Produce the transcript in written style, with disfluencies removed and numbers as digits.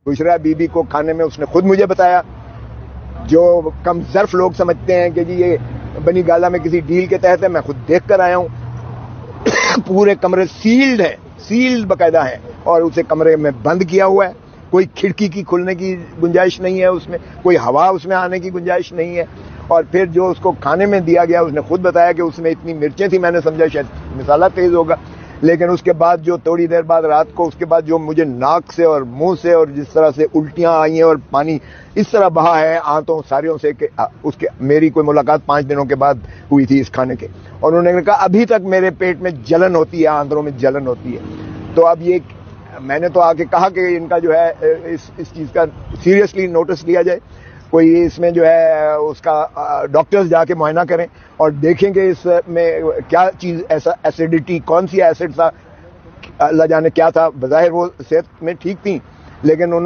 Bushra be be کو کھانے میں اس نے خود مجھے بتایا. جو کم ظرف لوگ سمجھتے ہیں کہ جی یہ بنی گالا میں کسی ڈیل کے تحت ہے، میں خود دیکھ کر آیا ہوں. پورے کمرے سیلڈ ہیں، سیلڈ باقاعدہ ہیں، اور اسے کمرے میں بند کیا ہوا ہے. کوئی کھڑکی کی کھلنے کی گنجائش نہیں ہے اس میں، کوئی ہوا اس میں آنے کی گنجائش نہیں ہے. اور پھر جو اس کو کھانے میں دیا گیا، اس نے خود بتایا کہ اس میں اتنی مرچیں تھیں، میں نے سمجھا شاید مسالہ تیز ہوگا. لیکن اس کے بعد جو تھوڑی دیر بعد رات کو اس کے بعد جو مجھے ناک سے اور منہ سے اور جس طرح سے الٹیاں آئی ہیں اور پانی اس طرح بہا ہے آنتوں ساریوں سے کہ اس کے میری کوئی ملاقات 5 دنوں کے بعد ہوئی تھی اس کھانے کے، اور انہوں نے کہا ابھی تک میرے پیٹ میں جلن ہوتی ہے، آندروں میں جلن ہوتی ہے. تو اب یہ میں نے تو آ کے کہا کہ ان کا جو ہے اس چیز کا سیریسلی نوٹس لیا جائے. کوئی اس میں جو ہے اس کا ڈاکٹرز جا کے معائنہ کریں اور دیکھیں کہ اس میں کیا چیز ایسا ایسیڈیٹی کون سی ایسڈ تھا، اللہ جانے کیا تھا. بظاہر وہ صحت میں ٹھیک تھیں لیکن انہوں